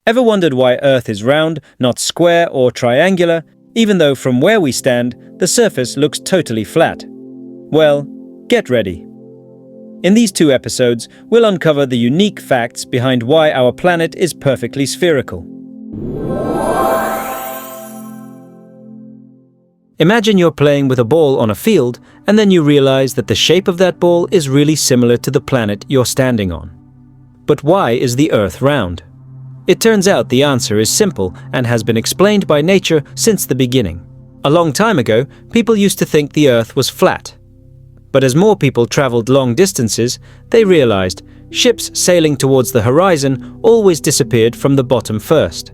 Ever wondered why Earth is round, not square or triangular, even though from where we stand, the surface looks totally flat? Well, get ready. In these 2 episodes, we'll uncover the unique facts behind why our planet is perfectly spherical. Imagine you're playing with a ball on a field, and then you realize that the shape of that ball is really similar to the planet you're standing on. But why is the Earth round? It turns out the answer is simple and has been explained by nature since the beginning. A long time ago, people used to think the Earth was flat. But as more people traveled long distances, they realized ships sailing towards the horizon always disappeared from the bottom first.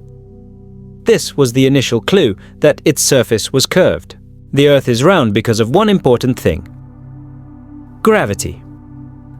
This was the initial clue that its surface was curved. The Earth is round because of one important thing: gravity.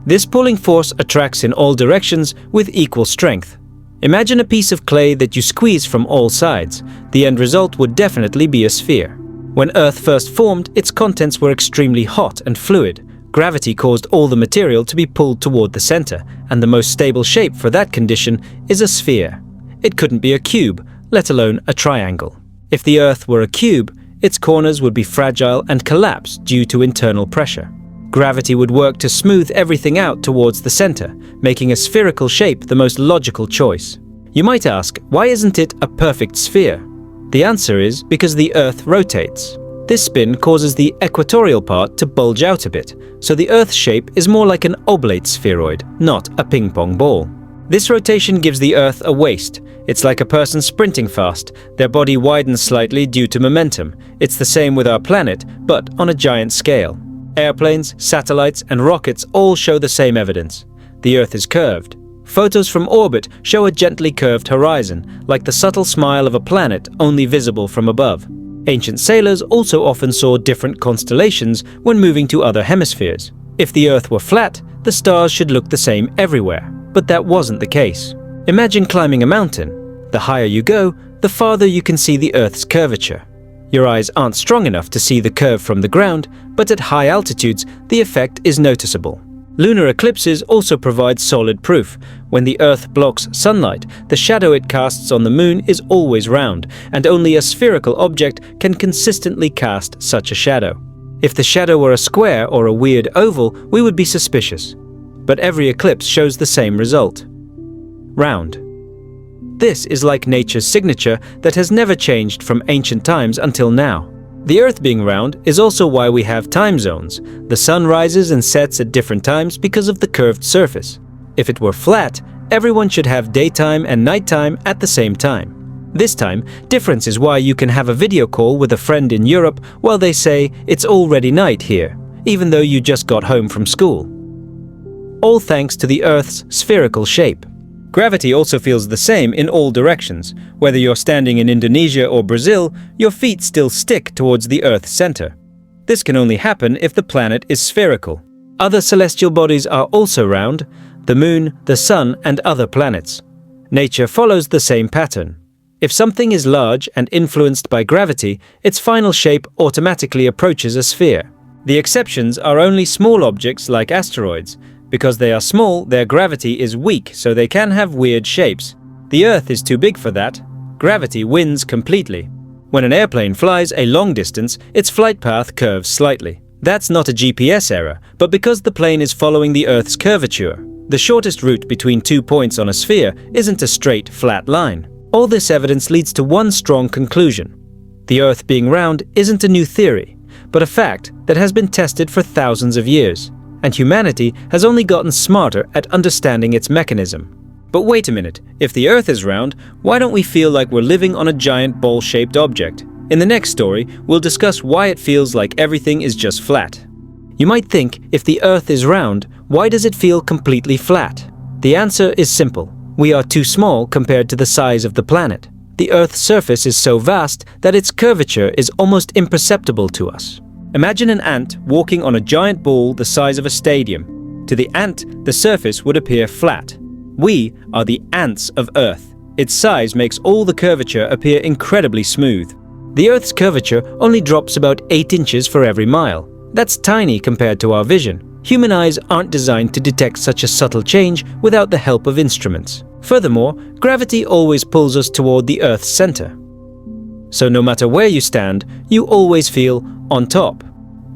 This pulling force attracts in all directions with equal strength. Imagine a piece of clay that you squeeze from all sides. The end result would definitely be a sphere. When Earth first formed, its contents were extremely hot and fluid. Gravity caused all the material to be pulled toward the center, and the most stable shape for that condition is a sphere. It couldn't be a cube, let alone a triangle. If the Earth were a cube, its corners would be fragile and collapse due to internal pressure. Gravity would work to smooth everything out towards the center, making a spherical shape the most logical choice. You might ask, why isn't it a perfect sphere? The answer is because the Earth rotates. This spin causes the equatorial part to bulge out a bit, so the Earth's shape is more like an oblate spheroid, not a ping-pong ball. This rotation gives the Earth a waist. It's like a person sprinting fast. Their body widens slightly due to momentum. It's the same with our planet, but on a giant scale. Airplanes, satellites, and rockets all show the same evidence. The Earth is curved. Photos from orbit show a gently curved horizon, like the subtle smile of a planet only visible from above. Ancient sailors also often saw different constellations when moving to other hemispheres. If the Earth were flat, the stars should look the same everywhere, but that wasn't the case. Imagine climbing a mountain. The higher you go, the farther you can see the Earth's curvature. Your eyes aren't strong enough to see the curve from the ground, but at high altitudes, the effect is noticeable. Lunar eclipses also provide solid proof. When the Earth blocks sunlight, the shadow it casts on the moon is always round, and only a spherical object can consistently cast such a shadow. If the shadow were a square or a weird oval, we would be suspicious. But every eclipse shows the same result: round. This is like nature's signature that has never changed from ancient times until now. The Earth being round is also why we have time zones. The sun rises and sets at different times because of the curved surface. If it were flat, everyone should have daytime and nighttime at the same time. This time difference is why you can have a video call with a friend in Europe while they say it's already night here, even though you just got home from school. All thanks to the Earth's spherical shape. Gravity also feels the same in all directions. Whether you're standing in Indonesia or Brazil, your feet still stick towards the Earth's center. This can only happen if the planet is spherical. Other celestial bodies are also round: the Moon, the Sun, and other planets. Nature follows the same pattern. If something is large and influenced by gravity, its final shape automatically approaches a sphere. The exceptions are only small objects like asteroids. Because they are small, their gravity is weak, so they can have weird shapes. The Earth is too big for that. Gravity wins completely. When an airplane flies a long distance, its flight path curves slightly. That's not a GPS error, but because the plane is following the Earth's curvature. The shortest route between 2 points on a sphere isn't a straight, flat line. All this evidence leads to one strong conclusion: the Earth being round isn't a new theory, but a fact that has been tested for thousands of years. And humanity has only gotten smarter at understanding its mechanism. But wait a minute, if the Earth is round, why don't we feel like we're living on a giant ball-shaped object? In the next story, we'll discuss why it feels like everything is just flat. You might think, if the Earth is round, why does it feel completely flat? The answer is simple. We are too small compared to the size of the planet. The Earth's surface is so vast that its curvature is almost imperceptible to us. Imagine an ant walking on a giant ball the size of a stadium. To the ant, the surface would appear flat. We are the ants of Earth. Its size makes all the curvature appear incredibly smooth. The Earth's curvature only drops about 8 inches for every mile. That's tiny compared to our vision. Human eyes aren't designed to detect such a subtle change without the help of instruments. Furthermore, gravity always pulls us toward the Earth's center. So no matter where you stand, you always feel on top,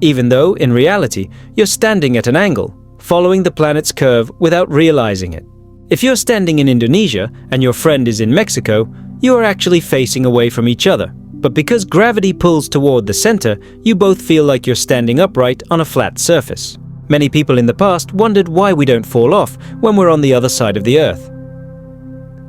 even though, in reality, you're standing at an angle, following the planet's curve without realizing it. If you're standing in Indonesia and your friend is in Mexico, you are actually facing away from each other. But because gravity pulls toward the center, you both feel like you're standing upright on a flat surface. Many people in the past wondered why we don't fall off when we're on the other side of the Earth.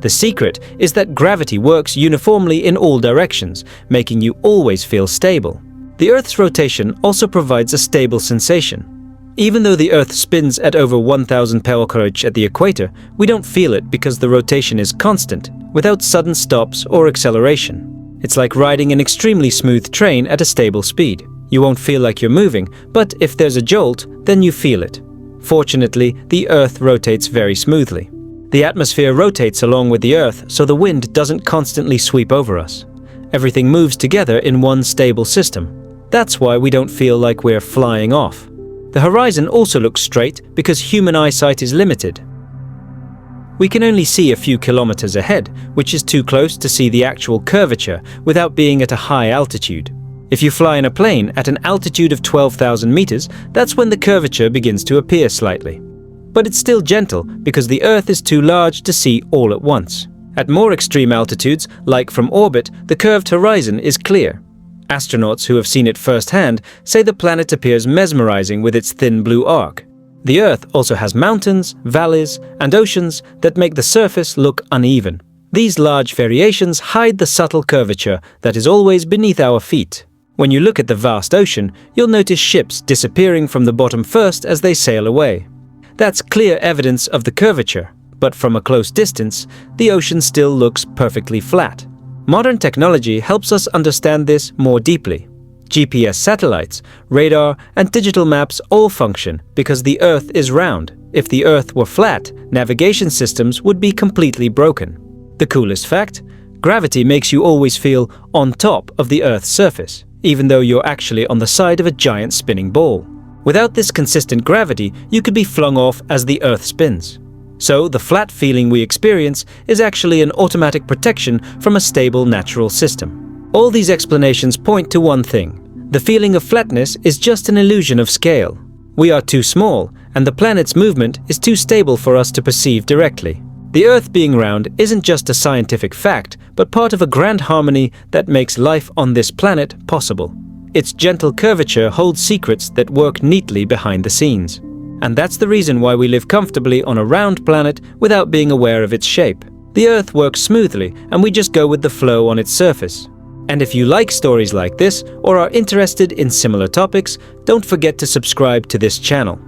The secret is that gravity works uniformly in all directions, making you always feel stable. The Earth's rotation also provides a stable sensation. Even though the Earth spins at over 1000 pkh at the equator, we don't feel it because the rotation is constant, without sudden stops or acceleration. It's like riding an extremely smooth train at a stable speed. You won't feel like you're moving, but if there's a jolt, then you feel it. Fortunately, the Earth rotates very smoothly. The atmosphere rotates along with the Earth, so the wind doesn't constantly sweep over us. Everything moves together in one stable system. That's why we don't feel like we're flying off. The horizon also looks straight because human eyesight is limited. We can only see a few kilometers ahead, which is too close to see the actual curvature without being at a high altitude. If you fly in a plane at an altitude of 12,000 meters, that's when the curvature begins to appear slightly. But it's still gentle because the Earth is too large to see all at once. At more extreme altitudes, like from orbit, the curved horizon is clear. Astronauts who have seen it firsthand say the planet appears mesmerizing with its thin blue arc. The Earth also has mountains, valleys, and oceans that make the surface look uneven. These large variations hide the subtle curvature that is always beneath our feet. When you look at the vast ocean, you'll notice ships disappearing from the bottom first as they sail away. That's clear evidence of the curvature, but from a close distance, the ocean still looks perfectly flat. Modern technology helps us understand this more deeply. GPS satellites, radar, and digital maps all function because the Earth is round. If the Earth were flat, navigation systems would be completely broken. The coolest fact? Gravity makes you always feel on top of the Earth's surface, even though you're actually on the side of a giant spinning ball. Without this consistent gravity, you could be flung off as the Earth spins. So the flat feeling we experience is actually an automatic protection from a stable natural system. All these explanations point to one thing. The feeling of flatness is just an illusion of scale. We are too small, and the planet's movement is too stable for us to perceive directly. The Earth being round isn't just a scientific fact, but part of a grand harmony that makes life on this planet possible. Its gentle curvature holds secrets that work neatly behind the scenes. And that's the reason why we live comfortably on a round planet without being aware of its shape. The Earth works smoothly, and we just go with the flow on its surface. And if you like stories like this or are interested in similar topics, don't forget to subscribe to this channel.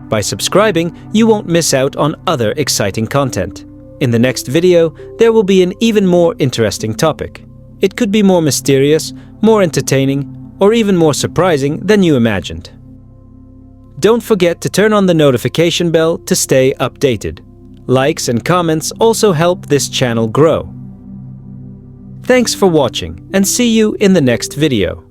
By subscribing, you won't miss out on other exciting content. In the next video, there will be an even more interesting topic. It could be more mysterious, more entertaining, or even more surprising than you imagined. Don't forget to turn on the notification bell to stay updated. Likes and comments also help this channel grow. Thanks for watching, and see you in the next video.